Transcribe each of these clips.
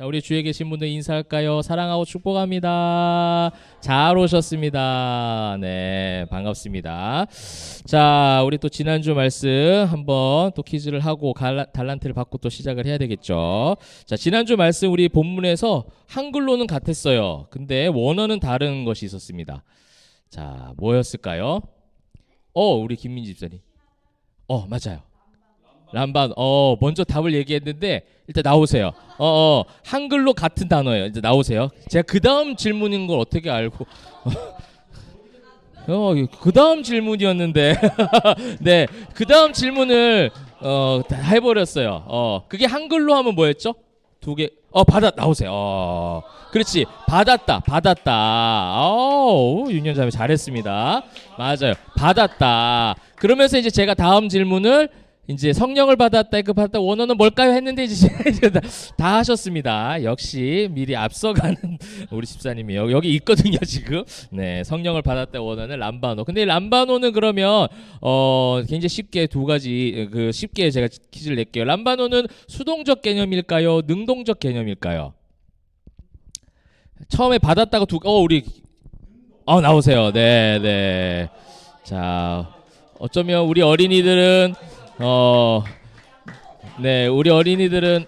자, 우리 주위에 계신 분들 인사할까요? 사랑하고 축복합니다. 잘 오셨습니다. 네, 반갑습니다. 자, 우리 또 지난주 말씀 한번 또 퀴즈를 하고 달란트를 받고 또 시작을 해야 되겠죠. 자, 지난주 말씀 우리 본문에서 한글로는 같았어요. 근데 원어는 다른 것이 있었습니다. 자, 뭐였을까요? 우리 김민지 집사님. 맞아요. 람반. 먼저 답을 얘기했는데 일단 나오세요. 한글로 같은 단어예요. 이제 나오세요. 제가 그 다음 질문인 걸 어떻게 알고? 그 다음 질문이었는데. 네, 그 다음 질문을 다 해버렸어요. 그게 한글로 하면 뭐였죠? 두 개. 나오세요. 그렇지. 받았다. 윤현자매 잘했습니다. 맞아요. 받았다. 그러면서 이제 제가 다음 질문을 이제 성령을 받았다, 이거 받았다, 원어는 뭘까요? 했는데 이제 다 하셨습니다. 역시 미리 앞서가는 우리 집사님이 여기 있거든요, 지금. 네, 성령을 받았다, 원어는 람바노. 근데 람바노는 그러면 굉장히 쉽게 두 가지 쉽게 제가 퀴즈를 낼게요. 람바노는 수동적 개념일까요? 능동적 개념일까요? 처음에 받았다가 우리 나오세요. 네. 자, 어쩌면 우리 어린이들은 네, 우리 어린이들은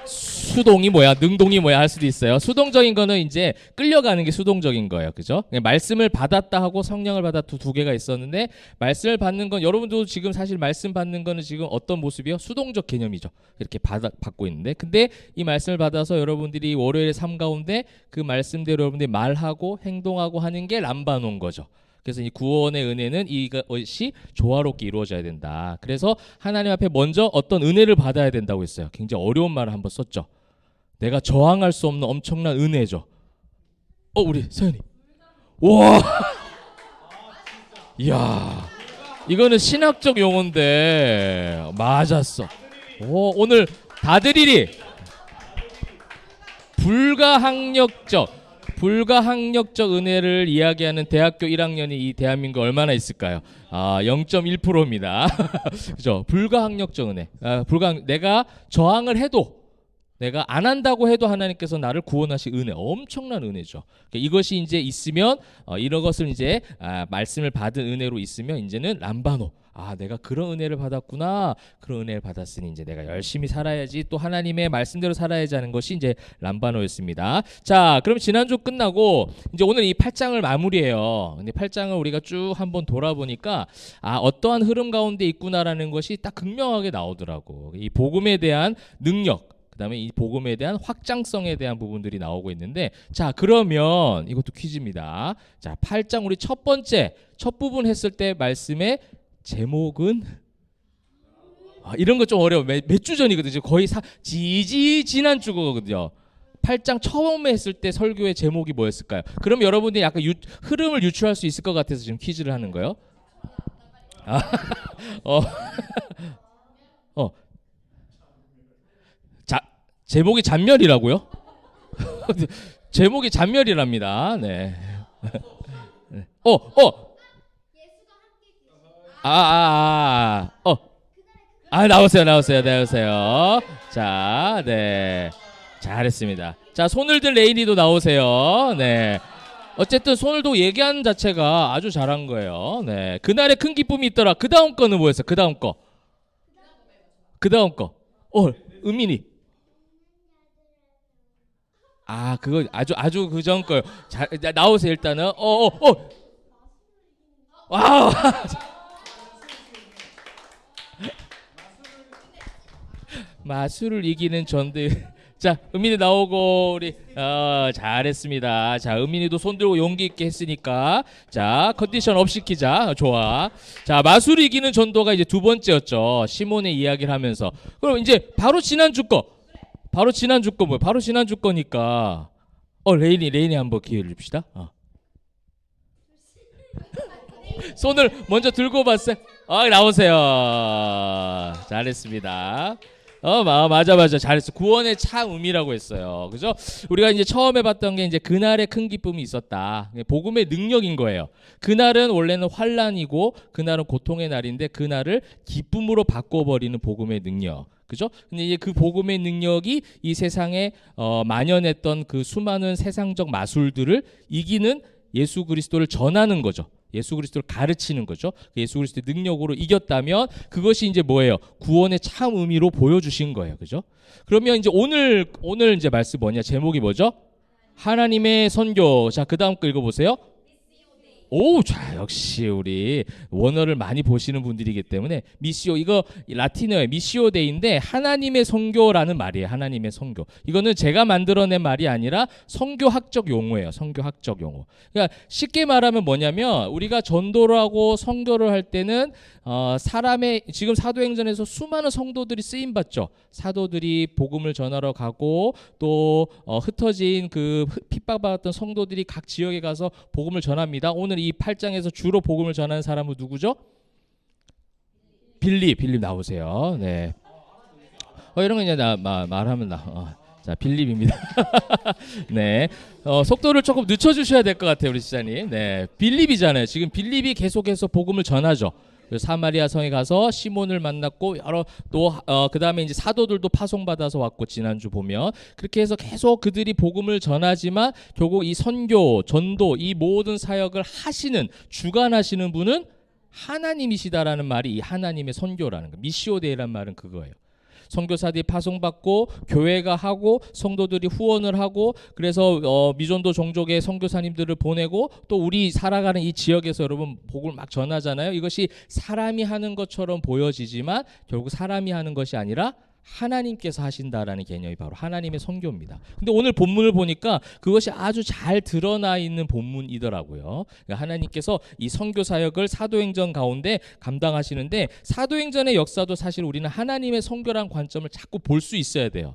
수동이 뭐야, 능동이 뭐야 할 수도 있어요. 수동적인 거는 이제 끌려가는 게 수동적인 거예요. 그죠? 말씀을 받았다 하고 성령을 받았다 두 개가 있었는데, 말씀을 받는 건 여러분도 지금 사실 말씀 받는 거는 지금 어떤 모습이요? 수동적 개념이죠. 이렇게 받고 있는데, 근데 이 말씀을 받아서 여러분들이 월요일의 삶 가운데 그 말씀대로 여러분들이 말하고 행동하고 하는 게 람바노인 거죠. 그래서 이 구원의 은혜는 이것이 조화롭게 이루어져야 된다. 그래서 하나님 앞에 먼저 어떤 은혜를 받아야 된다고 했어요. 굉장히 어려운 말을 한번 썼죠. 내가 저항할 수 없는 엄청난 은혜죠. 우리 서연이. 와, 이야, 이거는 신학적 용어인데 맞았어. 오늘 다들이리 불가항력적 은혜를 이야기하는 대학교 1학년이 이 대한민국 얼마나 있을까요? 0.1%입니다. 그죠? 불가항력적 은혜. 내가 저항을 해도, 내가 안 한다고 해도 하나님께서 나를 구원하신 은혜, 엄청난 은혜죠. 이것이 이제 있으면 이런 것을 이제 말씀을 받은 은혜로 있으면 이제는 람바노. 내가 그런 은혜를 받았구나. 그런 은혜를 받았으니 이제 내가 열심히 살아야지, 또 하나님의 말씀대로 살아야지 하는 것이 이제 람바노였습니다. 자, 그럼 지난주 끝나고 이제 오늘 이 8장을 마무리해요. 근데 8장을 우리가 쭉 한번 돌아보니까 어떠한 흐름 가운데 있구나라는 것이 딱 극명하게 나오더라고. 이 복음에 대한 능력, 그다음에 이 복음에 대한 확장성에 대한 부분들이 나오고 있는데, 자, 그러면 이것도 퀴즈입니다. 자, 8장 우리 첫 부분 했을 때 말씀의 제목은 이런 거 좀 어려워. 몇 주 전이거든요. 거의 지난주 거거든요. 8장 처음에 했을 때 설교의 제목이 뭐였을까요? 그럼 여러분들이 약간 흐름을 유추할 수 있을 것 같아서 지금 퀴즈를 하는 거예요. 제목이 잔멸이라고요? 제목이 잔멸이랍니다. 네. 나오세요. 자, 네. 잘했습니다. 자, 손을 든 레인이도 나오세요. 네. 어쨌든 손을 도 얘기하는 자체가 아주 잘한 거예요. 네. 그날의 큰 기쁨이 있더라. 그 다음 거는 뭐였어요? 그 다음 거. 은민이. 그거 아주 그전 거요. 자, 나오세요 일단은. 와우. 마술을 이기는 전들. 자, 은민이 나오고 우리 잘했습니다. 자, 은민이도 손 들고 용기 있게 했으니까, 자, 컨디션 업 시키자. 좋아. 자, 마술을 이기는 전도가 이제 두 번째였죠. 시몬의 이야기를 하면서. 그럼 이제 바로 지난주 거 뭐예요? 바로 지난주 거니까 레인이 한번 기회를 줍시다. 손을 먼저 들고 봤어요. 나오세요. 잘했습니다. 맞아. 잘했어. 구원의 참 의미라고 했어요. 그죠? 우리가 이제 처음에 봤던 게 이제 그날의 큰 기쁨이 있었다. 복음의 능력인 거예요. 그날은 원래는 환란이고 그날은 고통의 날인데 그날을 기쁨으로 바꿔버리는 복음의 능력. 그죠? 근데 이제 그 복음의 능력이 이 세상에 만연했던 그 수많은 세상적 마술들을 이기는 예수 그리스도를 전하는 거죠. 예수 그리스도를 가르치는 거죠. 예수 그리스도의 능력으로 이겼다면 그것이 이제 뭐예요? 구원의 참 의미로 보여주신 거예요. 그죠? 그러면 이제 오늘 이제 말씀 뭐냐? 제목이 뭐죠? 하나님의 선교. 자, 그 다음 거 읽어보세요. 오, 자, 역시 우리 원어를 많이 보시는 분들이기 때문에 미시오, 이거 라틴어의 미시오 데이인데 하나님의 선교라는 말이에요. 하나님의 선교. 이거는 제가 만들어낸 말이 아니라 선교학적 용어예요. 선교학적 용어. 그러니까 쉽게 말하면 뭐냐면 우리가 전도를 하고 선교를 할 때는 사람의 지금 사도행전에서 수많은 성도들이 쓰임 받죠. 사도들이 복음을 전하러 가고 또 흩어진 그 핍박받았던 성도들이 각 지역에 가서 복음을 전합니다. 오늘 이 8장에서 주로 복음을 전하는 사람은 누구죠? 빌립 나오세요. 네. 이런 거 이제 말하면 자, 빌립입니다. 네. 속도를 조금 늦춰주셔야 될 것 같아요, 우리 지사님. 네. 빌립이잖아요. 지금 빌립이 계속해서 복음을 전하죠. 사마리아 성에 가서 시몬을 만났고 여러 또 그다음에 이제 사도들도 파송받아서 왔고 지난주 보면 그렇게 해서 계속 그들이 복음을 전하지만 결국 이 선교, 전도 이 모든 사역을 하시는 주관하시는 분은 하나님이시다라는 말이 이 하나님의 선교라는 거. 미시오데이란 말은 그거예요. 선교사들이 파송받고 교회가 하고 성도들이 후원을 하고 그래서 미전도 종족의 선교사님들을 보내고 또 우리 살아가는 이 지역에서 여러분 복을 막 전하잖아요. 이것이 사람이 하는 것처럼 보여지지만 결국 사람이 하는 것이 아니라 하나님께서 하신다라는 개념이 바로 하나님의 선교입니다. 근데 오늘 본문을 보니까 그것이 아주 잘 드러나 있는 본문이더라고요. 그러니까 하나님께서 이 선교 사역을 사도행전 가운데 감당하시는데 사도행전의 역사도 사실 우리는 하나님의 선교라는 관점을 자꾸 볼 수 있어야 돼요.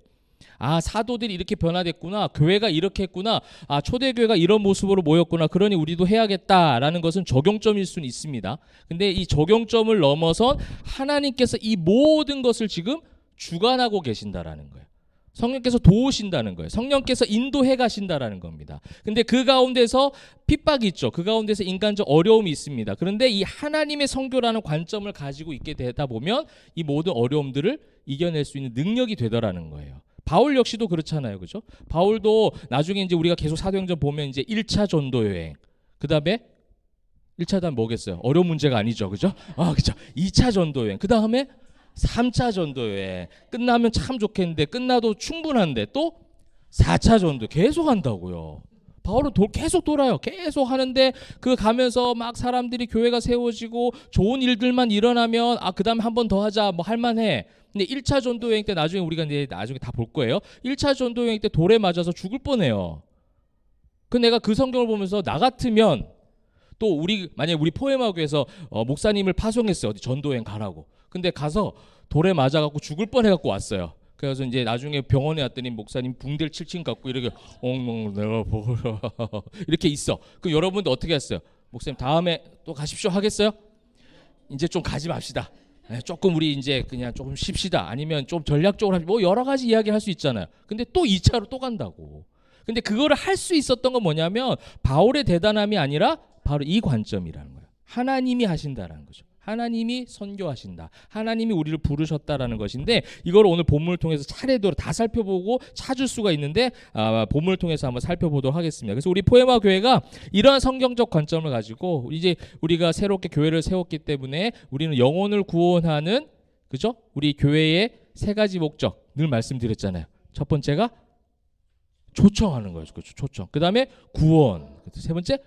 사도들이 이렇게 변화됐구나. 교회가 이렇게 했구나. 초대교회가 이런 모습으로 모였구나. 그러니 우리도 해야겠다라는 것은 적용점일 수는 있습니다. 근데 이 적용점을 넘어선 하나님께서 이 모든 것을 지금 주관하고 계신다라는 거예요. 성령께서 도우신다는 거예요. 성령께서 인도해 가신다라는 겁니다. 근데 그 가운데서 핍박이 있죠. 그 가운데서 인간적 어려움이 있습니다. 그런데 이 하나님의 선교라는 관점을 가지고 있게 되다 보면 이 모든 어려움들을 이겨낼 수 있는 능력이 되더라는 거예요. 바울 역시도 그렇잖아요. 그죠? 바울도 나중에 이제 우리가 계속 사도행전 보면 이제 1차 전도 여행. 그다음에 1차 다음 뭐겠어요? 어려운 문제가 아니죠. 그죠? 그죠. 2차 전도 여행. 그다음에 3차 전도에 끝나면 참 좋겠는데 끝나도 충분한데 또 4차 전도 계속 한다고요. 바울은 계속 돌아요. 계속 하는데 그 가면서 막 사람들이 교회가 세워지고 좋은 일들만 일어나면 그 다음에 한 번 더 하자 뭐 할만해. 근데 1차 전도 여행 때 나중에 우리가 이제 나중에 다 볼 거예요. 1차 전도 여행 때 돌에 맞아서 죽을 뻔해요. 내가 그 성경을 보면서 나 같으면 또 만약에 우리 포에마교에서 목사님을 파송했어요. 어디 전도 여행 가라고. 근데 가서 돌에 맞아갖고 죽을 뻔해갖고 왔어요. 그래서 이제 나중에 병원에 왔더니 목사님 붕대를 칠칠 갖고 이렇게 내가 보러 이렇게 있어. 그럼 여러분도 어떻게 했어요? 목사님 다음에 또 가십시오 하겠어요? 이제 좀 가지 맙시다. 조금 우리 이제 그냥 조금 쉽시다. 아니면 좀 전략적으로 뭐 여러 가지 이야기 할 수 있잖아요. 근데 또 2차로 또 간다고. 근데 그거를 할 수 있었던 건 뭐냐면 바울의 대단함이 아니라 바로 이 관점이라는 거예요. 하나님이 하신다라는 거죠. 하나님이 선교하신다. 하나님이 우리를 부르셨다라는 것인데 이걸 오늘 본문을 통해서 차례대로 다 살펴보고 찾을 수가 있는데 본문을 통해서 한번 살펴보도록 하겠습니다. 그래서 우리 포에마 교회가 이러한 성경적 관점을 가지고 이제 우리가 새롭게 교회를 세웠기 때문에 우리는 영혼을 구원하는 그죠? 우리 교회의 세 가지 목적 늘 말씀드렸잖아요. 첫 번째가 초청하는 거예요. 그렇죠? 초청. 그다음에 구원. 세 번째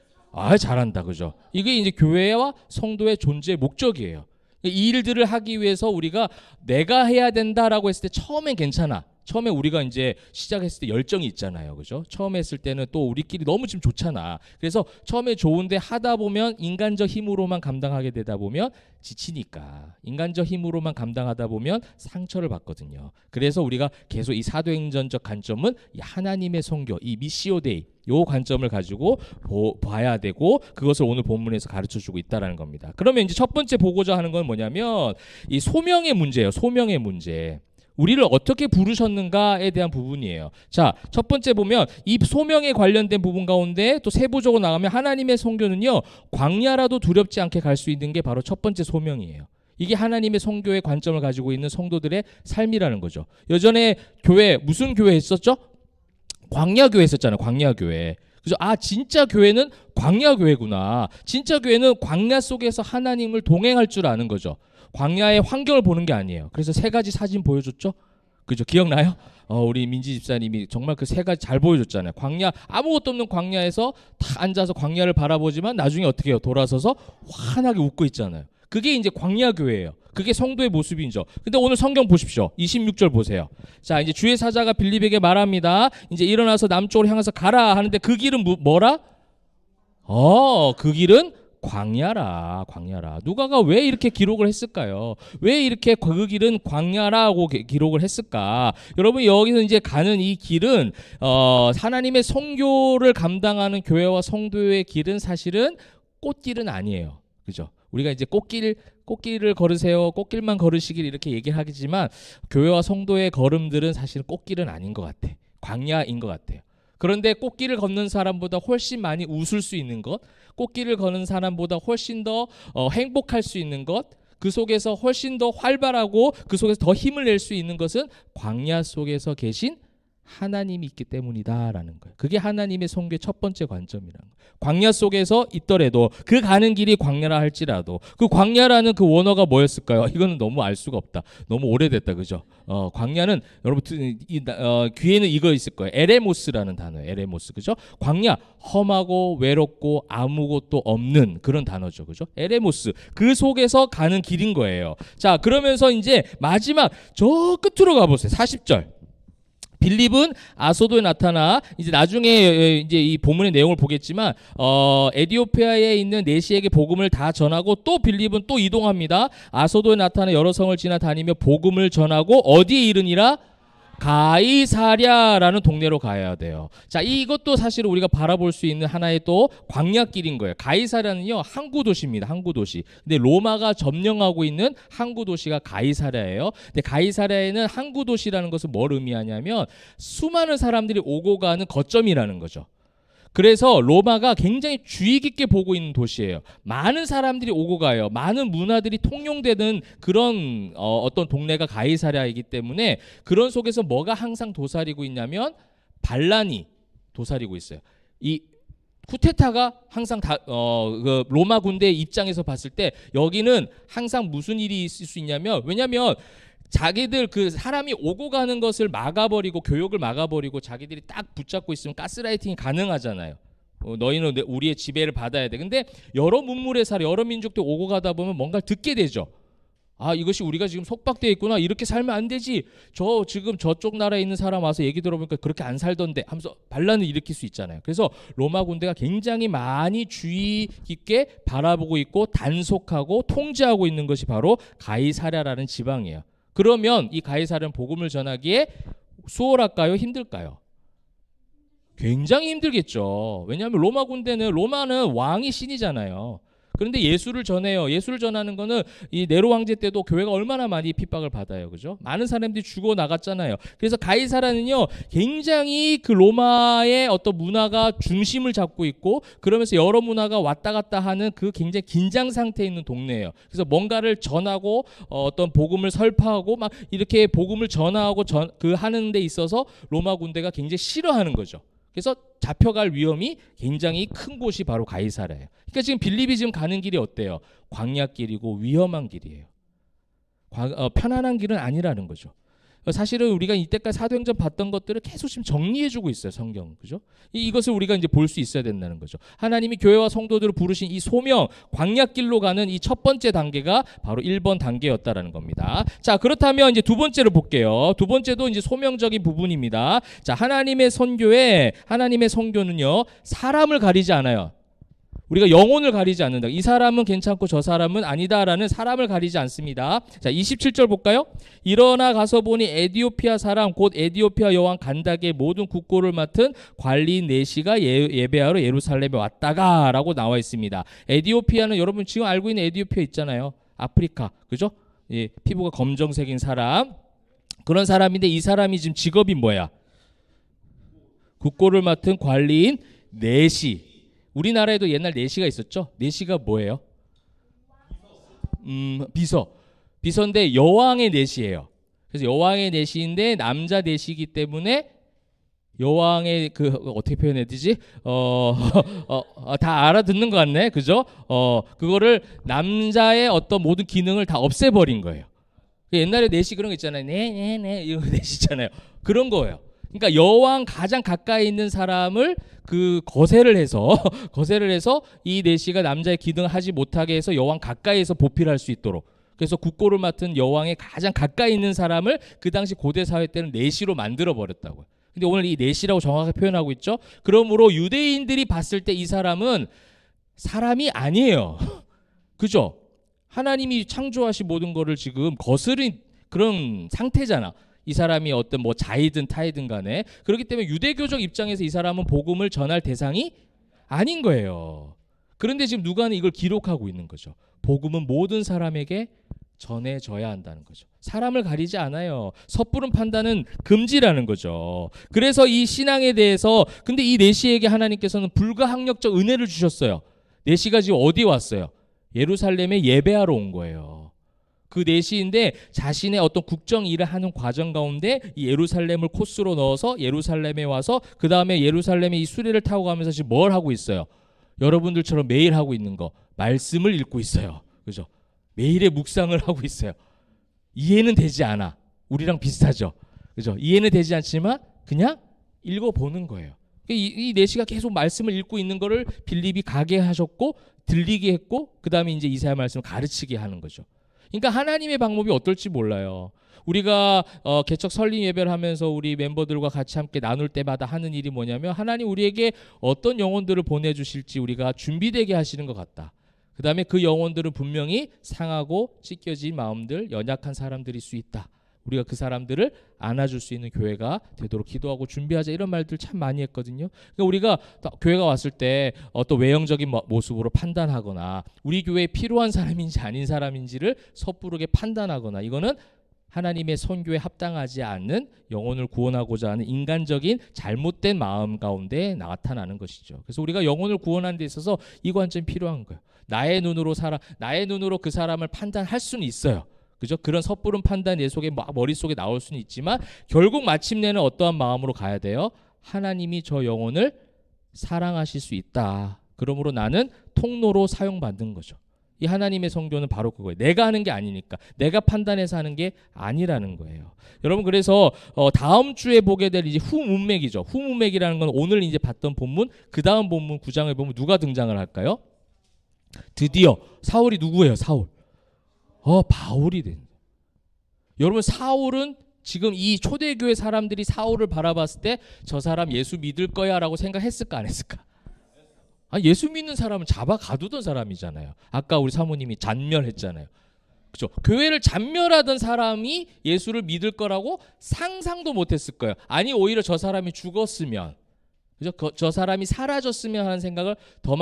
잘한다. 그죠? 이게 이제 교회와 성도의 존재의 목적이에요. 이 일들을 하기 위해서 우리가 내가 해야 된다라고 했을 때 처음엔 괜찮아. 처음에 우리가 이제 시작했을 때 열정이 있잖아요. 그죠? 처음에 했을 때는 또 우리끼리 너무 지금 좋잖아. 그래서 처음에 좋은데 하다 보면 인간적 힘으로만 감당하게 되다 보면 지치니까. 인간적 힘으로만 감당하다 보면 상처를 받거든요. 그래서 우리가 계속 이 사도행전적 관점은 이 하나님의 선교, 이 미시오데이 요 관점을 가지고 봐야 되고 그것을 오늘 본문에서 가르쳐주고 있다는 겁니다. 그러면 이제 첫 번째 보고자 하는 건 뭐냐면 이 소명의 문제예요. 소명의 문제. 우리를 어떻게 부르셨는가에 대한 부분이에요. 자, 첫 번째 보면 이 소명에 관련된 부분 가운데 또 세부적으로 나가면 하나님의 선교는요, 광야라도 두렵지 않게 갈 수 있는 게 바로 첫 번째 소명이에요. 이게 하나님의 선교의 관점을 가지고 있는 성도들의 삶이라는 거죠. 예전에 교회, 무슨 교회 했었죠? 광야교회 했었잖아요. 광야교회. 그죠? 아, 진짜 교회는 광야교회구나. 진짜 교회는 광야 속에서 하나님을 동행할 줄 아는 거죠. 광야의 환경을 보는 게 아니에요. 그래서 세 가지 사진 보여줬죠? 그죠? 기억나요? 우리 민지 집사님이 정말 그 세 가지 잘 보여줬잖아요. 광야, 아무것도 없는 광야에서 다 앉아서 광야를 바라보지만 나중에 어떻게 해요? 돌아서서 환하게 웃고 있잖아요. 그게 이제 광야교회예요. 그게 성도의 모습이죠. 근데 오늘 성경 보십시오. 26절 보세요. 자, 이제 주의 사자가 빌립에게 말합니다. 이제 일어나서 남쪽으로 향해서 가라 하는데 그 길은 뭐라? 그 길은 광야라. 광야라. 누가가 왜 이렇게 기록을 했을까요? 왜 이렇게 그 길은 광야라고 기록을 했을까? 여러분, 여기서 이제 가는 이 길은 하나님의 선교를 감당하는 교회와 성도의 길은 사실은 꽃길은 아니에요. 그죠? 우리가 이제 꽃길을 걸으세요. 꽃길만 걸으시길 이렇게 얘기를 하겠지만 교회와 성도의 걸음들은 사실 꽃길은 아닌 것 같아. 광야인 것 같아요. 그런데 꽃길을 걷는 사람보다 훨씬 많이 웃을 수 있는 것, 꽃길을 걷는 사람보다 훨씬 더 행복할 수 있는 것, 그 속에서 훨씬 더 활발하고 그 속에서 더 힘을 낼 수 있는 것은 광야 속에서 계신 하나님이 있기 때문이다라는 거예요. 그게 하나님의 선교의 첫 번째 관점이라는 거예요. 광야 속에서 있더라도 그 가는 길이 광야라 할지라도 그 광야라는 그 원어가 뭐였을까요? 이거는 너무 알 수가 없다. 너무 오래됐다, 그죠? 광야는 여러분 귀에는 이거 있을 거예요. 에레모스라는 단어예요. 에레모스, 그죠? 광야, 험하고 외롭고 아무것도 없는 그런 단어죠, 그죠? 에레모스, 그 속에서 가는 길인 거예요. 자, 그러면서 이제 마지막 저 끝으로 가보세요. 40절. 빌립은 아소도에 나타나 이제 나중에 이제 이 본문의 내용을 보겠지만 에디오피아에 있는 네시에게 복음을 다 전하고 또 빌립은 또 이동합니다. 아소도에 나타나 여러 성을 지나다니며 복음을 전하고 어디에 이르니라? 가이사랴라는 동네로 가야 돼요. 자, 이것도 사실 우리가 바라볼 수 있는 하나의 또 광야길인 거예요. 가이사랴는요, 항구 도시입니다. 항구 도시. 근데 로마가 점령하고 있는 항구 도시가 가이사랴예요. 근데 가이사랴에는 항구 도시라는 것은 뭘 의미하냐면 수많은 사람들이 오고 가는 거점이라는 거죠. 그래서 로마가 굉장히 주의 깊게 보고 있는 도시예요. 많은 사람들이 오고 가요. 많은 문화들이 통용되는 그런 어떤 동네가 가이사랴이기 때문에 그런 속에서 뭐가 항상 도사리고 있냐면 반란이 도사리고 있어요. 이 쿠데타가 항상 그 로마 군대의 입장에서 봤을 때 여기는 항상 무슨 일이 있을 수 있냐면, 왜냐면 자기들 그 사람이 오고 가는 것을 막아버리고 교역을 막아버리고 자기들이 딱 붙잡고 있으면 가스라이팅이 가능하잖아요. 너희는 우리의 지배를 받아야 돼. 근데 여러 문물의 사람, 여러 민족들 오고 가다 보면 뭔가를 듣게 되죠. 아, 이것이 우리가 지금 속박되어 있구나. 이렇게 살면 안 되지. 지금 저쪽 나라에 있는 사람 와서 얘기 들어보니까 그렇게 안 살던데 하면서 반란을 일으킬 수 있잖아요. 그래서 로마 군대가 굉장히 많이 주의 깊게 바라보고 있고 단속하고 통제하고 있는 것이 바로 가이사랴라는 지방이에요. 그러면 이 가이사랴는 복음을 전하기에 수월할까요? 힘들까요? 굉장히 힘들겠죠. 왜냐하면 로마는 왕이 신이잖아요. 그런데 예수를 전해요. 예수를 전하는 거는 이 네로 황제 때도 교회가 얼마나 많이 핍박을 받아요. 그죠? 많은 사람들이 죽어 나갔잖아요. 그래서 가이사랴는요, 굉장히 그 로마의 어떤 문화가 중심을 잡고 있고 그러면서 여러 문화가 왔다 갔다 하는 그 굉장히 긴장 상태에 있는 동네예요. 그래서 뭔가를 전하고 어떤 복음을 설파하고 막 이렇게 복음을 전하고 그 하는 데 있어서 로마 군대가 굉장히 싫어하는 거죠. 그래서 잡혀갈 위험이 굉장히 큰 곳이 바로 가이사랴예요. 그러니까 지금 빌립이 지금 가는 길이 어때요? 광야길이고 위험한 길이에요. 편안한 길은 아니라는 거죠. 사실은 우리가 이때까지 사도행전 봤던 것들을 계속 지금 정리해주고 있어요, 성경. 그죠? 이것을 우리가 이제 볼 수 있어야 된다는 거죠. 하나님이 교회와 성도들을 부르신 이 소명, 광야길로 가는 이 첫 번째 단계가 바로 1번 단계였다라는 겁니다. 자, 그렇다면 이제 두 번째를 볼게요. 두 번째도 이제 소명적인 부분입니다. 자, 하나님의 선교는요, 사람을 가리지 않아요. 우리가 영혼을 가리지 않는다. 이 사람은 괜찮고 저 사람은 아니다라는 사람을 가리지 않습니다. 자, 27절 볼까요? 일어나 가서 보니 에디오피아 사람 곧 에디오피아 여왕 간닥의 모든 국고를 맡은 관리인 네시가 예배하러 예루살렘에 왔다가 라고 나와 있습니다. 에디오피아는 여러분 지금 알고 있는 에디오피아 있잖아요. 아프리카, 그죠? 예, 피부가 검정색인 사람. 그런 사람인데 이 사람이 지금 직업이 뭐야? 국고를 맡은 관리인 내시. 우리나라에도 옛날 내시가 있었죠. 내시가 뭐예요? 비서. 비서인데 여왕의 내시예요. 그래서 여왕의 내시인데 남자 내시이기 때문에 여왕의 그 어떻게 표현해야 되지? 다 알아듣는 것 같네, 그죠? 그거를 남자의 어떤 모든 기능을 다 없애버린 거예요. 옛날에 내시 그런 거 있잖아요. 네 이런 거 내시잖아요. 그런 거예요. 그러니까 여왕 가장 가까이 있는 사람을 그 거세를 해서 거세를 해서 이 내시가 남자의 기능을 하지 못하게 해서 여왕 가까이에서 보필할 수 있도록. 그래서 국고를 맡은 여왕의 가장 가까이 있는 사람을 그 당시 고대 사회 때는 내시로 만들어 버렸다고요. 근데 오늘 이 내시라고 정확하게 표현하고 있죠. 그러므로 유대인들이 봤을 때 이 사람은 사람이 아니에요. 그죠? 하나님이 창조하신 모든 거를 지금 거스른 그런 상태잖아. 이 사람이 어떤 뭐 자이든 타이든 간에. 그렇기 때문에 유대교적 입장에서 이 사람은 복음을 전할 대상이 아닌 거예요. 그런데 지금 누가는 이걸 기록하고 있는 거죠. 복음은 모든 사람에게 전해져야 한다는 거죠. 사람을 가리지 않아요. 섣부른 판단은 금지라는 거죠. 그래서 이 신앙에 대해서 근데 이 내시에게 하나님께서는 불가항력적 은혜를 주셨어요. 내시가 지금 어디 왔어요? 예루살렘에 예배하러 온 거예요. 그 내시인데 자신의 어떤 국정 일을 하는 과정 가운데 이 예루살렘을 코스로 넣어서 예루살렘에 와서 그 다음에 예루살렘에 이 수레를 타고 가면서 지금 뭘 하고 있어요? 여러분들처럼 매일 하고 있는 거 말씀을 읽고 있어요. 그죠? 매일의 묵상을 하고 있어요. 이해는 되지 않아. 우리랑 비슷하죠. 그죠? 이해는 되지 않지만 그냥 읽어보는 거예요. 이 내시가 계속 말씀을 읽고 있는 거를 빌립이 가게 하셨고 들리게 했고 그 다음에 이제 이사야 말씀을 가르치게 하는 거죠. 그러니까 하나님의 방법이 어떨지 몰라요. 우리가 개척 설립 예배를 하면서 우리 멤버들과 같이 함께 나눌 때마다 하는 일이 뭐냐면 하나님 우리에게 어떤 영혼들을 보내주실지 우리가 준비되게 하시는 것 같다. 그 다음에 그 영혼들은 분명히 상하고 찢겨진 마음들, 연약한 사람들일 수 있다. 우리가 그 사람들을 안아줄 수 있는 교회가 되도록 기도하고 준비하자 이런 말들 참 많이 했거든요. 그러니까 우리가 교회가 왔을 때 어떤 외형적인 모습으로 판단하거나 우리 교회에 필요한 사람인지 아닌 사람인지를 섣부르게 판단하거나 이거는 하나님의 선교에 합당하지 않는 영혼을 구원하고자 하는 인간적인 잘못된 마음 가운데 나타나는 것이죠. 그래서 우리가 영혼을 구원하는 데 있어서 이 관점이 필요한 거예요. 나의 눈으로 그 사람을 판단할 수는 있어요. 그죠? 그런 섣부른 판단 내 속에 머릿속에 나올 수는 있지만 결국 마침내는 어떠한 마음으로 가야 돼요? 하나님이 저 영혼을 사랑하실 수 있다. 그러므로 나는 통로로 사용받는 거죠. 이 하나님의 성교는 바로 그거예요. 내가 하는 게 아니니까. 내가 판단해서 하는 게 아니라는 거예요. 여러분 그래서 다음 주에 보게 될 이제 후문맥이죠. 후문맥이라는 건 오늘 이제 봤던 본문 그 다음 본문 9장을 보면 누가 등장을 할까요? 드디어 사울이 누구예요? 사울. 바울이 된. 여러분 사울은 지금 이 초대교회 사람들이 사울을 바라봤을 때 저 사람 예수 믿을 거야라고 생각했을까 안 했을까? 예수 믿는 사람은 잡아 가두던 사람이잖아요. 아까 우리 사모님이 잔멸했잖아요. 그렇죠? 교회를 잔멸하던 사람이 예수를 믿을 거라고 상상도 못했을 거예요. 아니 오히려 저 사람이 죽었으면, 그죠? 저 사람이 사라졌으면 하는 생각을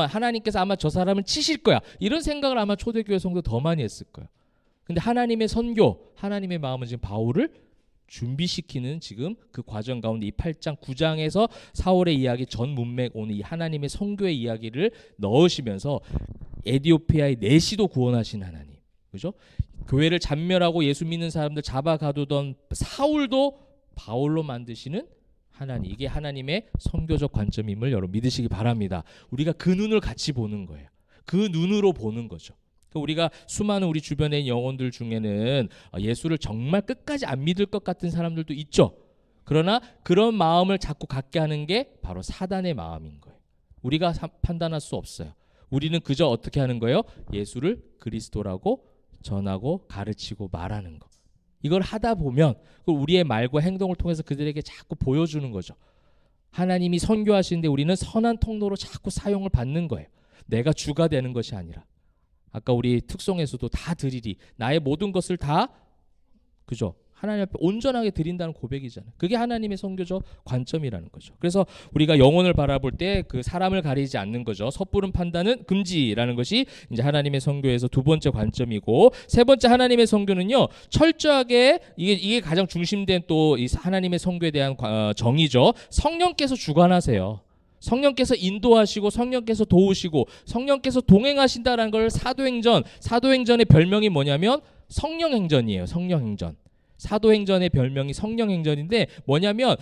하나님께서 아마 저 사람을 치실 거야 이런 생각을 아마 초대교회 성도 더 많이 했을 거예요. 근데 하나님의 선교, 하나님의 마음은 지금 바울을 준비시키는 지금 그 과정 가운데 이 8장 9장에서 사울의 이야기 전 문맥 오늘 이 하나님의 선교의 이야기를 넣으시면서 에디오피아의 내시도 구원하신 하나님, 그죠? 교회를 잔멸하고 예수 믿는 사람들 잡아 가두던 사울도 바울로 만드시는 하나님, 이게 하나님의 선교적 관점임을 여러분 믿으시기 바랍니다. 우리가 그 눈을 같이 보는 거예요. 그 눈으로 보는 거죠. 우리가 수많은 우리 주변의 영혼들 중에는 예수를 정말 끝까지 안 믿을 것 같은 사람들도 있죠. 그러나 그런 마음을 자꾸 갖게 하는 게 바로 사단의 마음인 거예요. 우리가 판단할 수 없어요. 우리는 그저 어떻게 하는 거예요? 예수를 그리스도라고 전하고 가르치고 말하는 거. 이걸 하다 보면 우리의 말과 행동을 통해서 그들에게 자꾸 보여주는 거죠. 하나님이 선교하시는데 우리는 선한 통로로 자꾸 사용을 받는 거예요. 내가 주가 되는 것이 아니라. 아까 우리 특송에서도 다 드리리 나의 모든 것을 다 그죠? 하나님 앞에 온전하게 드린다는 고백이잖아요. 그게 하나님의 선교적 관점이라는 거죠. 그래서 우리가 영혼을 바라볼 때 그 사람을 가리지 않는 거죠. 섣부른 판단은 금지라는 것이 이제 하나님의 선교에서 두 번째 관점이고, 세 번째 하나님의 선교는요, 철저하게 이게 가장 중심된 또 이 하나님의 선교에 대한 정의죠. 성령께서 주관하세요. 성령께서 인도하시고 성령께서 도우시고 성령께서 동행하신다라는 걸 사도행전의 별명이 뭐냐면 성령행전이에요. 성령행전. 사도행전의 별명이 성령행전인데 뭐냐면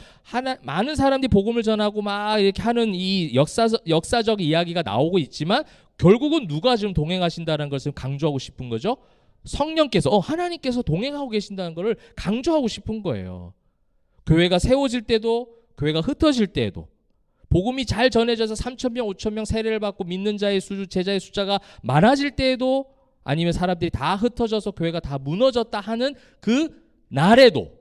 많은 사람들이 복음을 전하고 막 이렇게 하는 이 역사적 이야기가 나오고 있지만 결국은 누가 지금 동행하신다는 것을 강조하고 싶은 거죠. 성령께서 하나님께서 동행하고 계신다는 것을 강조하고 싶은 거예요. 교회가 세워질 때도 교회가 흩어질 때에도 복음이 잘 전해져서 3,000명 5,000명 세례를 받고 믿는 자의 제자의 숫자가 많아질 때에도 아니면 사람들이 다 흩어져서 교회가 다 무너졌다 하는 그 날에도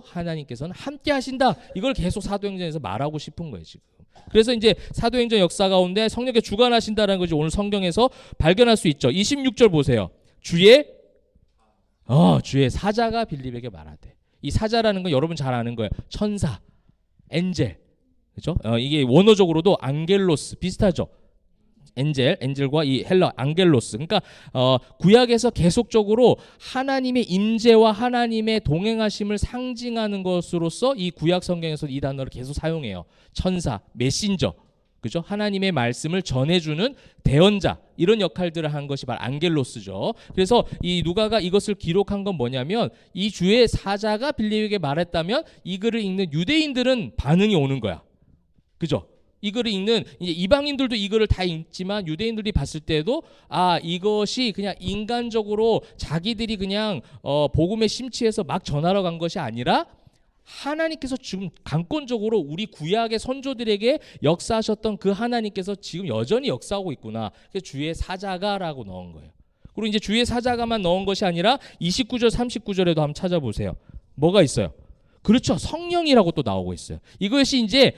하나님께서는 함께 하신다. 이걸 계속 사도행전에서 말하고 싶은 거예요, 지금. 그래서 이제 사도행전 역사 가운데 성령께 주관하신다는 것이 오늘 성경에서 발견할 수 있죠. 26절 보세요. 주의 사자가 빌립에게 말하되. 이 사자라는 건 여러분 잘 아는 거예요. 천사, 엔젤. 그렇죠? 이게 원어적으로도 앙겔로스 비슷하죠. 엔젤과 이 헬라 앙겔로스. 그러니까 구약에서 계속적으로 하나님의 임재와 하나님의 동행하심을 상징하는 것으로서 이 구약 성경에서 이 단어를 계속 사용해요. 천사, 메신저. 그죠? 하나님의 말씀을 전해주는 대언자, 이런 역할들을 한 것이 바로 앙겔로스죠. 그래서 이 누가가 이것을 기록한 건 뭐냐면 이 주의 사자가 빌립에게 말했다면 이 글을 읽는 유대인들은 반응이 오는 거야. 그죠? 이 글을 읽는 이제 이방인들도 이 글을 다 읽지만 유대인들이 봤을 때도 이것이 그냥 인간적으로 자기들이 그냥 복음에 심취해서 막 전하러 간 것이 아니라 하나님께서 지금 강권적으로 우리 구약의 선조들에게 역사하셨던 그 하나님께서 지금 여전히 역사하고 있구나. 그래서 주의 사자가라고 넣은 거예요. 그리고 이제 주의 사자가만 넣은 것이 아니라 29절 39절에도 한번 찾아보세요. 뭐가 있어요? 그렇죠. 성령이라고 또 나오고 있어요. 이것이 이제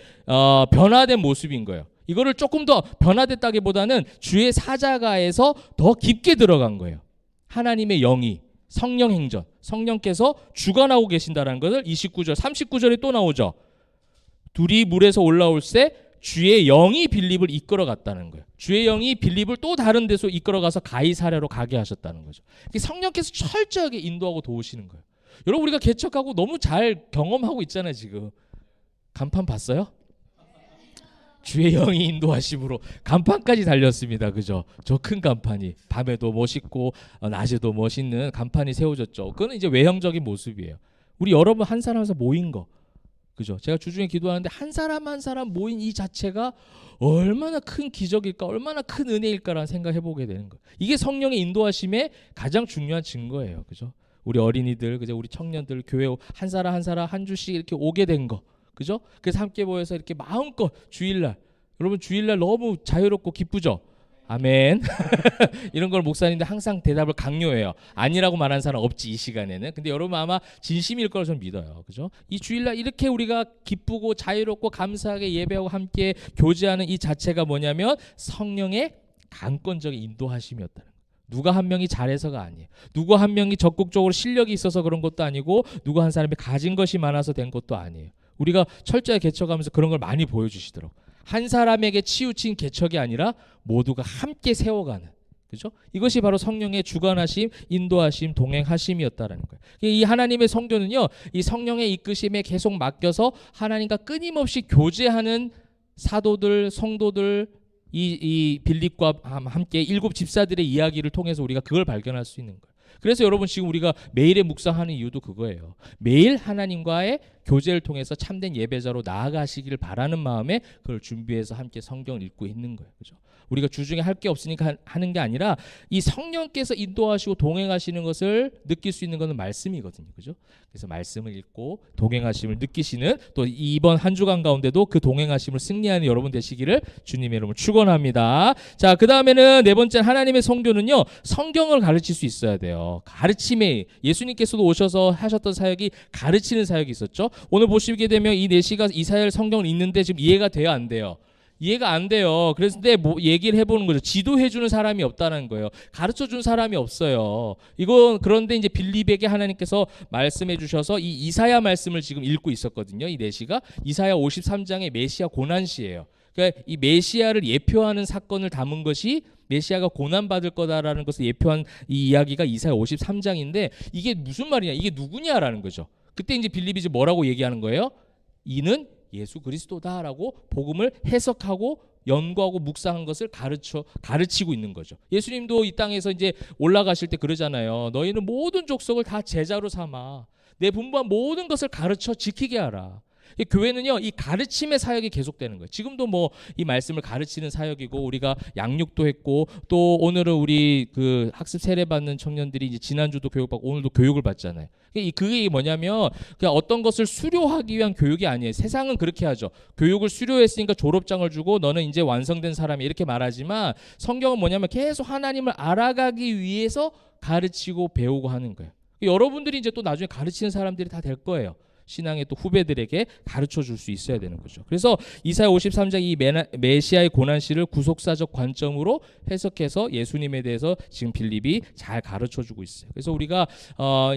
변화된 모습인 거예요. 이거를 조금 더 변화됐다기보다는 주의 사자가에서 더 깊게 들어간 거예요. 하나님의 영이 성령 행전, 성령께서 주관하고 계신다는 것을 29절, 39절에 또 나오죠. 둘이 물에서 올라올새 주의 영이 빌립을 이끌어 갔다는 거예요. 주의 영이 빌립을 또 다른 데서 이끌어 가서 가이사랴로 가게 하셨다는 거죠. 성령께서 철저하게 인도하고 도우시는 거예요. 여러분, 우리가 개척하고 너무 잘 경험하고 있잖아요. 지금 간판 봤어요? 주의 영이 인도하심으로 간판까지 달렸습니다. 그죠? 저 큰 간판이 밤에도 멋있고 낮에도 멋있는 간판이 세워졌죠. 그건 이제 외형적인 모습이에요. 우리 여러분 한 사람에서 모인 거, 그죠? 제가 주중에 기도하는데 한 사람 한 사람 모인 이 자체가 얼마나 큰 기적일까, 얼마나 큰 은혜일까라는 생각해 보게 되는 거예요. 이게 성령의 인도하심의 가장 중요한 증거예요. 그죠? 우리 어린이들, 그죠? 우리 청년들 교회 한 사람 한 사람 한 주씩 이렇게 오게 된 거, 그죠? 그래서 함께 모여서 이렇게 마음껏 주일날, 여러분 주일날 너무 자유롭고 기쁘죠? 아멘. 이런 걸 목사님들 항상 대답을 강요해요. 아니라고 말하는 사람 없지, 이 시간에는. 근데 여러분 아마 진심일 거라 저는 믿어요. 그죠? 이 주일날 이렇게 우리가 기쁘고 자유롭고 감사하게 예배하고 함께 교제하는 이 자체가 뭐냐면 성령의 강권적인 인도하심이었다는 거예요. 누가 한 명이 잘해서가 아니에요. 누가 한 명이 적극적으로 실력이 있어서 그런 것도 아니고 누가 한 사람이 가진 것이 많아서 된 것도 아니에요. 우리가 철저히 개척하면서 그런 걸 많이 보여주시더라고요. 한 사람에게 치우친 개척이 아니라 모두가 함께 세워가는, 그죠? 이것이 바로 성령의 주관하심, 인도하심, 동행하심이었다라는 거예요. 이 하나님의 성도는요, 이 성령의 이끄심에 계속 맡겨서 하나님과 끊임없이 교제하는 사도들, 성도들, 이 빌립과 함께 일곱 집사들의 이야기를 통해서 우리가 그걸 발견할 수 있는 거예요. 그래서 여러분 지금 우리가 매일에 묵상하는 이유도 그거예요. 매일 하나님과의 교제를 통해서 참된 예배자로 나아가시기를 바라는 마음에 그걸 준비해서 함께 성경을 읽고 있는 거예요. 그죠? 우리가 주중에 할 게 없으니까 하는 게 아니라 이 성령께서 인도하시고 동행하시는 것을 느낄 수 있는 것은 말씀이거든요. 그죠? 그래서 말씀을 읽고 동행하심을 느끼시는, 또 이번 한 주간 가운데도 그 동행하심을 승리하는 여러분 되시기를 주님의 이름으로 축원합니다. 자, 그다음에는 네 번째 하나님의 성도는요, 성경을 가르칠 수 있어야 돼요. 가르침에, 예수님께서도 오셔서 하셨던 사역이 가르치는 사역이 있었죠. 오늘 보시게 되면 이 4시가 이사야를 성경을 읽는데 지금 이해가 돼요, 안 돼요? 이해가 안 돼요. 그래서 뭐 얘기를 해보는 거죠. 지도해주는 사람이 없다는 거예요. 가르쳐준 사람이 없어요. 이건 그런데 이제 빌립에게 하나님께서 말씀해 주셔서 이 이사야 말씀을 지금 읽고 있었거든요. 이 내시가 이사야 53장의 메시아 고난시예요. 그러니까 이 메시아를 예표하는 사건을 담은 것이 메시아가 고난받을 거다라는 것을 예표한 이 이야기가 이사야 53장인데 이게 무슨 말이냐? 이게 누구냐라는 거죠. 그때 이제 빌립이 이제 뭐라고 얘기하는 거예요? 이는 예수 그리스도다라고 복음을 해석하고 연구하고 묵상한 것을 가르치고 있는 거죠. 예수님도 이 땅에서 이제 올라가실 때 그러잖아요. 너희는 모든 족속을 다 제자로 삼아 내 분부한 모든 것을 가르쳐 지키게 하라. 교회는요, 이 가르침의 사역이 계속되는 거예요. 지금도 뭐 이 말씀을 가르치는 사역이고 우리가 양육도 했고 또 오늘은 우리 그 학습 세례 받는 청년들이 이제 지난주도 교육받고 오늘도 교육을 받잖아요. 그게 뭐냐면 그냥 어떤 것을 수료하기 위한 교육이 아니에요. 세상은 그렇게 하죠. 교육을 수료했으니까 졸업장을 주고 너는 이제 완성된 사람이 이렇게 말하지만 성경은 뭐냐면 계속 하나님을 알아가기 위해서 가르치고 배우고 하는 거예요. 여러분들이 이제 또 나중에 가르치는 사람들이 다 될 거예요. 신앙의 또 후배들에게 가르쳐 줄 수 있어야 되는 거죠. 그래서 이사야 53장 이 메시아의 고난시를 구속사적 관점으로 해석해서 예수님에 대해서 지금 빌립이 잘 가르쳐 주고 있어요. 그래서 우리가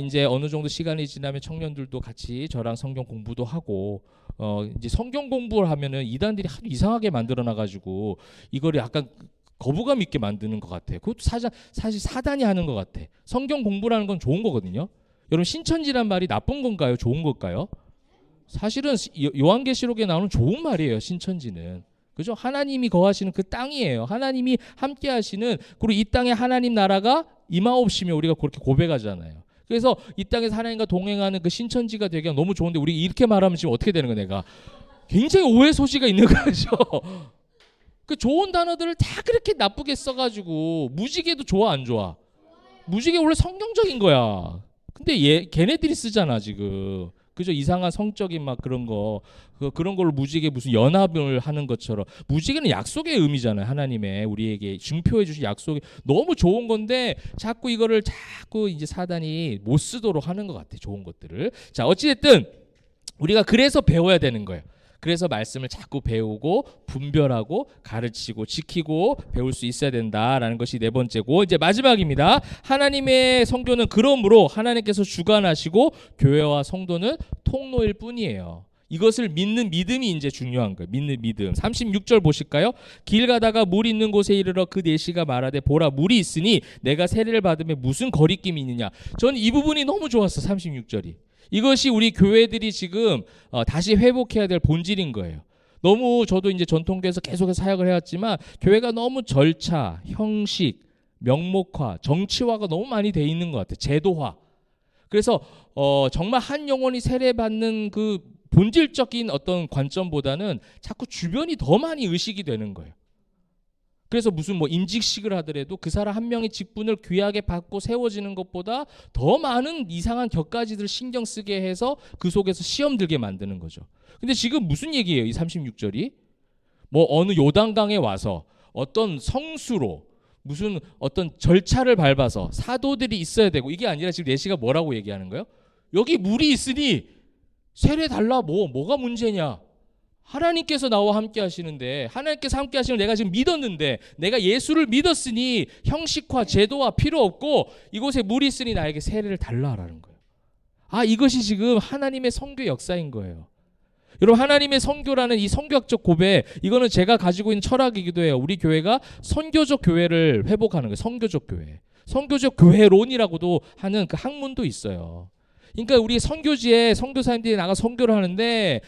이제 어느 정도 시간이 지나면 청년들도 같이 저랑 성경 공부도 하고 이제 성경 공부를 하면은 이단들이 하도 이상하게 만들어 놔 가지고 이거를 약간 거부감 있게 만드는 것 같아요. 그것도 사실 사단이 하는 것 같아. 성경 공부라는 건 좋은 거거든요. 여러분 신천지란 말이 나쁜 건가요? 좋은 걸까요? 사실은 요한계시록에 나오는 좋은 말이에요. 신천지는. 그죠? 하나님이 거하시는 그 땅이에요. 하나님이 함께 하시는 그리고 이 땅에 하나님 나라가 임하옵시며 우리가 그렇게 고백하잖아요. 그래서 이 땅에서 하나님과 동행하는 그 신천지가 되기가 너무 좋은데 우리 이렇게 말하면 지금 어떻게 되는 거야 내가? 굉장히 오해 소지가 있는 거죠. 그 좋은 단어들을 다 그렇게 나쁘게 써가지고 무지개도 좋아 안 좋아? 무지개 원래 성경적인 거야. 근데 걔네들이 쓰잖아 지금. 그죠? 이상한 성적인 막 그런 거 그런 걸로 무지개 무슨 연합을 하는 것처럼 무지개는 약속의 의미잖아요. 하나님의 우리에게 증표해 주신 약속이 너무 좋은 건데 자꾸 이거를 자꾸 이제 사단이 못 쓰도록 하는 것 같아. 좋은 것들을. 자 어찌됐든 우리가 그래서 배워야 되는 거예요. 그래서 말씀을 자꾸 배우고 분별하고 가르치고 지키고 배울 수 있어야 된다라는 것이 네 번째고 이제 마지막입니다. 하나님의 성교는 그러므로 하나님께서 주관하시고 교회와 성도는 통로일 뿐이에요. 이것을 믿는 믿음이 이제 중요한 거예요. 믿는 믿음. 36절 보실까요? 길 가다가 물 있는 곳에 이르러 그 내시가 말하되 보라 물이 있으니 내가 세례를 받으면 무슨 거리낌이 있느냐. 저는 이 부분이 너무 좋았어. 36절이. 이것이 우리 교회들이 지금 다시 회복해야 될 본질인 거예요. 너무 저도 이제 전통교회에서 계속해서 사역을 해왔지만 교회가 너무 절차, 형식, 명목화, 정치화가 너무 많이 돼 있는 것 같아요. 제도화. 그래서 정말 한 영혼이 세례받는 그 본질적인 어떤 관점보다는 자꾸 주변이 더 많이 의식이 되는 거예요. 그래서 무슨 뭐 임직식을 하더라도 그 사람 한 명의 직분을 귀하게 받고 세워지는 것보다 더 많은 이상한 격가지들 신경 쓰게 해서 그 속에서 시험 들게 만드는 거죠. 근데 지금 무슨 얘기예요? 이 36절이? 뭐 어느 요단강에 와서 어떤 성수로 무슨 어떤 절차를 밟아서 사도들이 있어야 되고 이게 아니라 지금 내시가 뭐라고 얘기하는 거예요? 여기 물이 있으니 세례 달라 뭐가 문제냐? 하나님께서 나와 함께 하시는데 하나님께서 함께 하시는 내가 지금 믿었는데 내가 예수를 믿었으니 형식화 제도화 필요 없고 이곳에 물이 있으니 나에게 세례를 달라라는 거예요. 이것이 지금 하나님의 선교 역사인 거예요. 여러분 하나님의 선교라는 이 선교학적 고백 이거는 제가 가지고 있는 철학이기도 해요. 우리 교회가 선교적 교회를 회복하는 거예요. 선교적 교회. 선교적 교회론이라고도 하는 그 학문도 있어요. 그러니까 우리 선교지에 선교사님들이 나가 선교를 하는데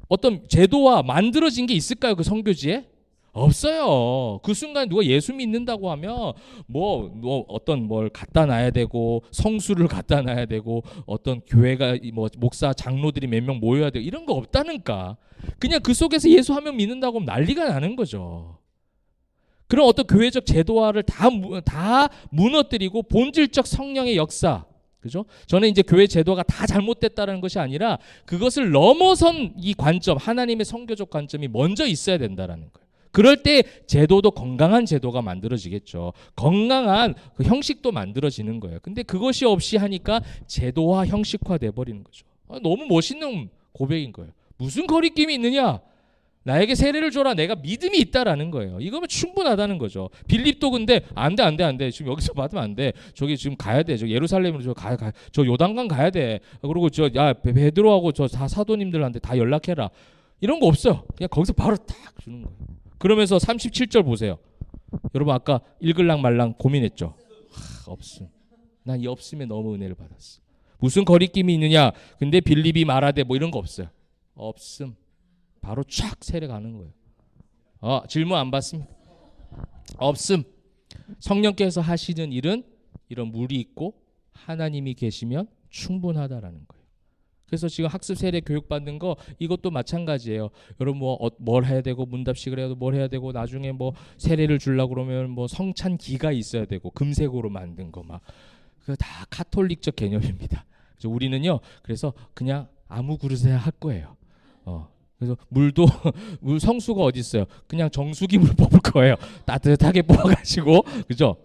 어떤 제도와 만들어진 게 있을까요? 그 선교지에? 없어요. 그 순간 누가 예수 믿는다고 하면 뭐 어떤 뭘 갖다 놔야 되고 성수를 갖다 놔야 되고 어떤 교회가 뭐 목사 장로들이 몇 명 모여야 되고 이런 거 없다니까. 그냥 그 속에서 예수 한 명 믿는다고 하면 난리가 나는 거죠. 그런 어떤 교회적 제도화를 다 무너뜨리고 본질적 성령의 역사 그죠? 저는 이제 교회 제도가 다 잘못됐다는 것이 아니라 그것을 넘어선 이 관점, 하나님의 선교적 관점이 먼저 있어야 된다는 거예요. 그럴 때 제도도 건강한 제도가 만들어지겠죠. 건강한 그 형식도 만들어지는 거예요. 근데 그것이 없이 하니까 제도화, 형식화 돼버리는 거죠. 너무 멋있는 고백인 거예요. 무슨 거리낌이 있느냐? 나에게 세례를 줘라. 내가 믿음이 있다라는 거예요. 이거면 충분하다는 거죠. 빌립도 근데 안 돼. 지금 여기서 받으면 안 돼. 저기 지금 가야 돼. 저 예루살렘으로 저 요단강 가야 돼. 그리고 베드로하고 저 사도님들한테 다 연락해라. 이런 거 없어요. 그냥 거기서 바로 딱 주는 거예요. 그러면서 37절 보세요. 여러분 아까 읽을랑 말랑 고민했죠. 없음. 난 이 없음에 너무 은혜를 받았어. 무슨 거리낌이 있느냐? 근데 빌립이 말하되 뭐 이런 거 없어요. 없음. 바로 촥 세례 가는 거예요. 질문 안 받습니다. 없음. 성령께서 하시는 일은 이런 물이 있고 하나님이 계시면 충분하다라는 거예요. 그래서 지금 학습 세례 교육 받는 거 이것도 마찬가지예요. 여러분 뭘 해야 되고 문답식을 해야 되고 뭘 해야 되고 나중에 뭐 세례를 주려고 그러면 뭐 성찬기가 있어야 되고 금색으로 만든 거 막 그거 다 카톨릭적 개념입니다. 그래서 우리는요. 그래서 그냥 아무 그릇에 할 거예요. 그래서 물도 물 성수가 어디 있어요? 그냥 정수기 물 뽑을 거예요. 따뜻하게 뽑아가지고 그죠?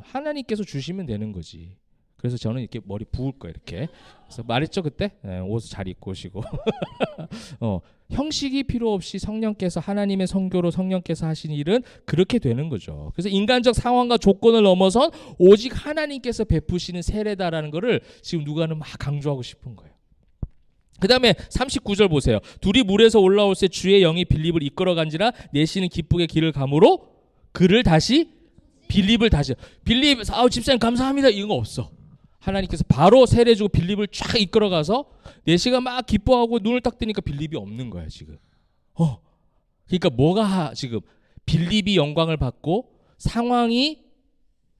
하나님께서 주시면 되는 거지. 그래서 저는 이렇게 머리 부을 거예요. 이렇게. 그래서 말했죠 그때? 네, 옷 잘 입고 오시고. 형식이 필요 없이 성령께서 하나님의 선교로 성령께서 하신 일은 그렇게 되는 거죠. 그래서 인간적 상황과 조건을 넘어선 오직 하나님께서 베푸시는 세례다라는 거를 지금 누가는 막 강조하고 싶은 거예요. 그 다음에 39절 보세요. 둘이 물에서 올라올 때 주의 영이 빌립을 이끌어간지라 내시는 기쁘게 길을 가므로 그를 다시 빌립 집사님 감사합니다 이런 거 없어. 하나님께서 바로 세례 주고 빌립을 쫙 이끌어가서 내시가 막 기뻐하고 눈을 딱 뜨니까 빌립이 없는 거야 지금. 그러니까 뭐가 지금 빌립이 영광을 받고 상황이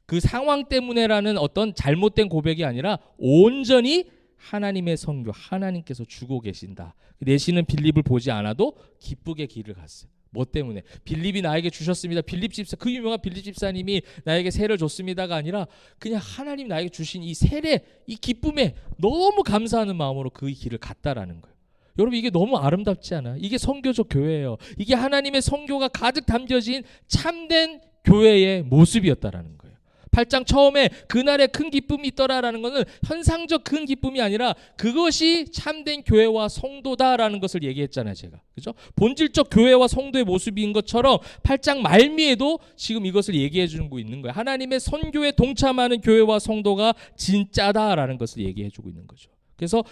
그 상황 때문에라는 어떤 잘못된 고백이 아니라 온전히 하나님의 선교, 하나님께서 주고 계신다. 내시는 빌립을 보지 않아도 기쁘게 길을 갔어요. 뭐 때문에? 빌립이 나에게 주셨습니다. 빌립 집사, 그 유명한 빌립 집사님이 나에게 세례를 줬습니다가 아니라 그냥 하나님 나에게 주신 이 세례, 이 기쁨에 너무 감사하는 마음으로 그 길을 갔다라는 거예요. 여러분 이게 너무 아름답지 않아요? 이게 선교적 교회예요. 이게 하나님의 선교가 가득 담겨진 참된 교회의 모습이었다라는 거예요. 8장 처음에 그날에 큰 기쁨이 있더라라는 것은 현상적 큰 기쁨이 아니라 그것이 참된 교회와 성도다라는 것을 얘기했잖아요, 제가. 그죠? 본질적 교회와 성도의 모습인 것처럼 8장 말미에도 지금 이것을 얘기해 주고 있는 거예요. 하나님의 선교에 동참하는 교회와 성도가 진짜다라는 것을 얘기해 주고 있는 거죠. 그래서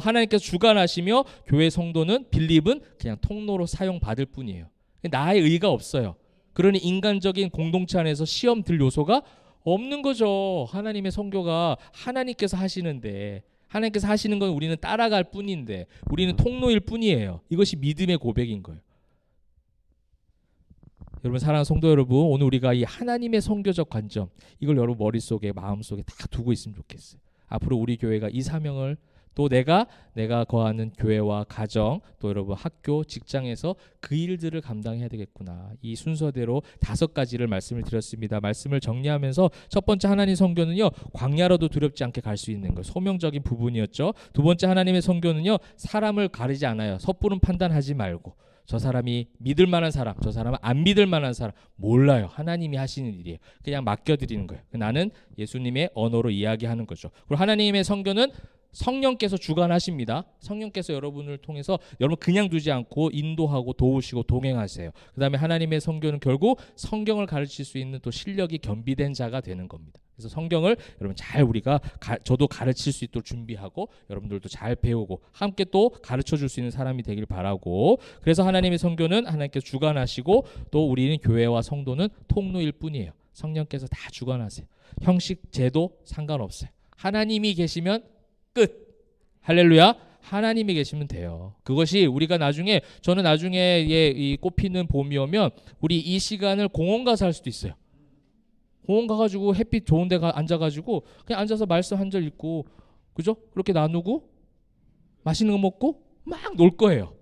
하나님께서 주관하시며 교회 성도는 빌립은 그냥 통로로 사용받을 뿐이에요. 나의 의가 없어요. 그러니 인간적인 공동체 안에서 시험 들 요소가 없는 거죠. 하나님의 선교가 하나님께서 하시는데 하나님께서 하시는 건 우리는 따라갈 뿐인데 우리는 통로일 뿐이에요. 이것이 믿음의 고백인 거예요. 여러분 사랑하는 성도 여러분, 오늘 우리가 이 하나님의 선교적 관점 이걸 여러분 머릿속에 마음속에 다 두고 있으면 좋겠어요. 앞으로 우리 교회가 이 사명을 또 내가 거하는 교회와 가정 또 여러분 학교 직장에서 그 일들을 감당해야 되겠구나. 이 순서대로 5가지를 말씀을 드렸습니다. 말씀을 정리하면서 첫 번째 하나님 선교는요 광야로도 두렵지 않게 갈 수 있는 것 소명적인 부분이었죠. 두 번째 하나님의 선교는요 사람을 가리지 않아요. 섣부른 판단하지 말고 저 사람이 믿을 만한 사람, 저 사람은 안 믿을 만한 사람 몰라요. 하나님이 하시는 일이에요. 그냥 맡겨드리는 거예요. 나는 예수님의 언어로 이야기하는 거죠. 그리고 하나님의 선교는 성령께서 주관하십니다. 성령께서 여러분을 통해서 여러분 그냥 두지 않고 인도하고 도우시고 동행하세요. 그 다음에 하나님의 선교는 결국 성경을 가르칠 수 있는 또 실력이 겸비된 자가 되는 겁니다. 그래서 성경을 여러분 잘 우리가 저도 가르칠 수 있도록 준비하고 여러분들도 잘 배우고 함께 또 가르쳐 줄 수 있는 사람이 되길 바라고 그래서 하나님의 선교는 하나님께서 주관하시고 또 우리는 교회와 성도는 통로일 뿐이에요. 성령께서 다 주관하세요. 형식 제도 상관없어요. 하나님이 계시면 끝. 할렐루야. 하나님이 계시면 돼요. 그것이 우리가 저는 나중에 이 꽃피는 봄이 오면 우리 이 시간을 공원 가서 할 수도 있어요. 공원 가가지고 햇빛 좋은 데 앉아가지고 그냥 앉아서 말씀 한 절 읽고 그죠? 그렇게 나누고 맛있는 거 먹고 막 놀 거예요.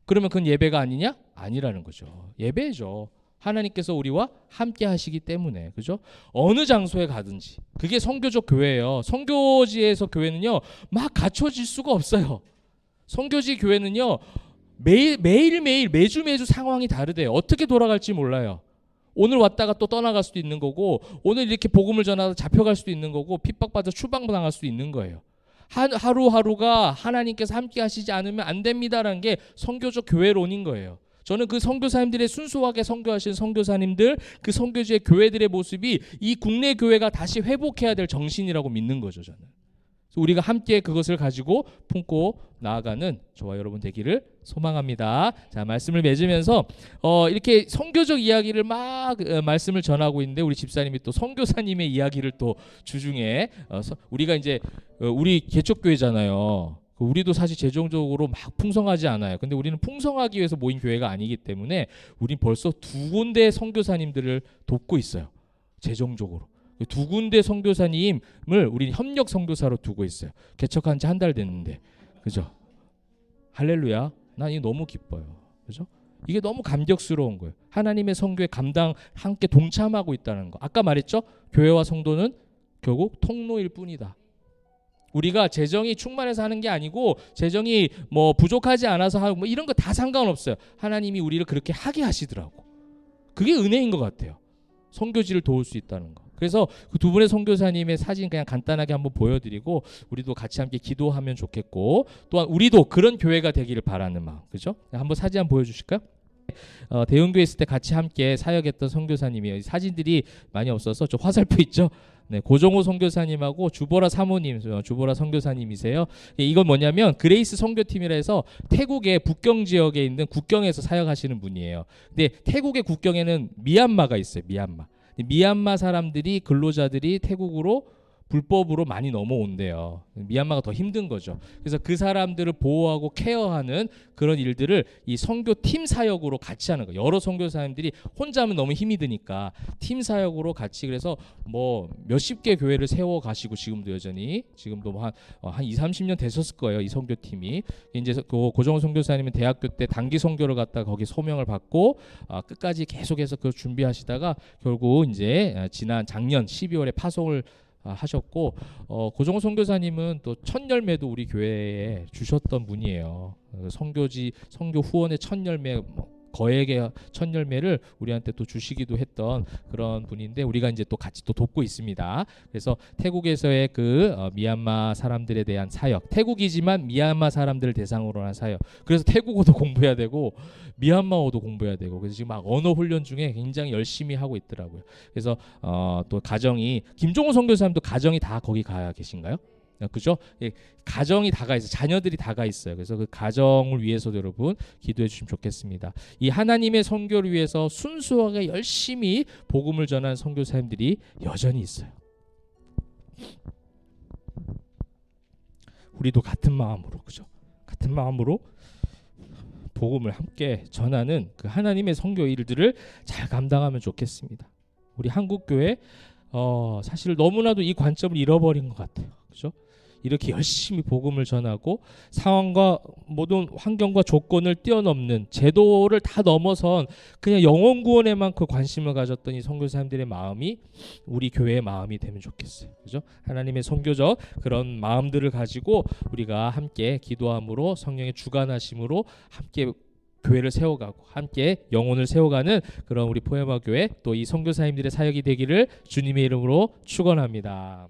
그러면 그건 예배가 아니냐? 아니라는 거죠. 예배죠. 하나님께서 우리와 함께 하시기 때문에 그죠? 어느 장소에 가든지 그게 선교적 교회예요. 선교지에서 교회는요 막 갖춰질 수가 없어요. 선교지 교회는요 매일매일 매주 상황이 다르대요. 어떻게 돌아갈지 몰라요. 오늘 왔다가 또 떠나갈 수도 있는 거고 오늘 이렇게 복음을 전하다 잡혀갈 수도 있는 거고 핍박받아 추방당할 수도 있는 거예요. 하루하루가 하나님께서 함께 하시지 않으면 안 됩니다라는 게 선교적 교회론인 거예요. 저는 그 선교사님들의 순수하게 선교하신 선교사님들, 그 선교지의 교회들의 모습이 이 국내 교회가 다시 회복해야 될 정신이라고 믿는 거죠, 저는. 우리가 함께 그것을 가지고 품고 나아가는 저와 여러분 되기를 소망합니다. 자, 말씀을 맺으면서 이렇게 선교적 이야기를 막 말씀을 전하고 있는데 우리 집사님이 또 선교사님의 이야기를 또 주중에 우리가 이제 우리 개척교회잖아요. 우리도 사실 재정적으로 막 풍성하지 않아요. 근데 우리는 풍성하기 위해서 모인 교회가 아니기 때문에 우린 벌써 2군데 선교사님들을 돕고 있어요. 재정적으로. 2군데 선교사님을 우리 협력 선교사로 두고 있어요. 개척한 지 한 달 됐는데, 그죠? 할렐루야. 난 이게 너무 기뻐요. 그죠? 이게 너무 감격스러운 거예요. 하나님의 선교에 감당 함께 동참하고 있다는 거. 아까 말했죠? 교회와 성도는 결국 통로일 뿐이다. 우리가 재정이 충만해서 하는 게 아니고 재정이 뭐 부족하지 않아서 하고 뭐 이런 거 다 상관없어요. 하나님이 우리를 그렇게 하게 하시더라고. 그게 은혜인 것 같아요. 선교지를 도울 수 있다는 거. 그래서 그 2분의 선교사님의 사진 그냥 간단하게 한번 보여드리고 우리도 같이 함께 기도하면 좋겠고 또한 우리도 그런 교회가 되기를 바라는 마음, 그죠? 한번 사진 한번 보여주실까요? 대흥교회 있을 때 같이 함께 사역했던 선교사님이에요. 사진들이 많이 없어서 저 화살표 있죠? 네, 고정호 선교사님하고 주보라 사모님, 주보라 선교사님이세요. 이건 뭐냐면 그레이스 선교팀이라 해서 태국의 북경 지역에 있는 국경에서 사역하시는 분이에요. 근데 태국의 국경에는 미얀마가 있어요. 미얀마 사람들이 근로자들이 태국으로 불법으로 많이 넘어온대요. 미얀마가 더 힘든 거죠. 그래서 그 사람들을 보호하고 케어하는 그런 일들을 이 선교팀 사역으로 같이 하는 거예요. 여러 선교사님들이 혼자 하면 너무 힘이 드니까 팀 사역으로 같이 그래서 뭐 몇십 개 교회를 세워 가시고 지금도 여전히 지금도 뭐 한 2, 30년 됐었을 거예요. 이 선교팀이. 이제 고정호 선교사님은 대학교 때 단기 선교를 갔다가 거기 소명을 받고 끝까지 계속해서 그걸 준비하시다가 결국 이제 지난 작년 12월에 파송을 하셨고 고정호 선교사님은 또 첫 열매도 우리 교회에 주셨던 분이에요. 선교 후원의 첫 열매 거액의 첫 열매를 우리한테 또 주시기도 했던 그런 분인데 우리가 이제 또 같이 또 돕고 있습니다. 그래서 태국에서의 그 미얀마 사람들에 대한 사역, 태국이지만 미얀마 사람들을 대상으로 한 사역. 그래서 태국어도 공부해야 되고 미얀마어도 공부해야 되고 그래서 지금 막 언어 훈련 중에 굉장히 열심히 하고 있더라고요. 그래서 또 가정이 김종호 선교사님도 가정이 다 거기 가 계신가요? 그죠? 예, 가정이 다 가 있어요. 자녀들이 다 가 있어요. 그래서 그 가정을 위해서도 여러분 기도해 주시면 좋겠습니다. 이 하나님의 선교를 위해서 순수하게 열심히 복음을 전한 선교사님들이 여전히 있어요. 우리도 같은 마음으로, 그죠? 같은 마음으로 복음을 함께 전하는 그 하나님의 선교 일들을 잘 감당하면 좋겠습니다. 우리 한국교회 사실 너무나도 이 관점을 잃어버린 것 같아요. 그죠? 이렇게 열심히 복음을 전하고 상황과 모든 환경과 조건을 뛰어넘는 제도를 다 넘어선 그냥 영혼 구원에만 그 관심을 가졌던 이 선교사님들의 마음이 우리 교회의 마음이 되면 좋겠어요. 그죠? 하나님의 선교적 그런 마음들을 가지고 우리가 함께 기도함으로 성령의 주관하심으로 함께 교회를 세워가고 함께 영혼을 세워가는 그런 우리 포에마 교회 또 이 선교사님들의 사역이 되기를 주님의 이름으로 축원합니다.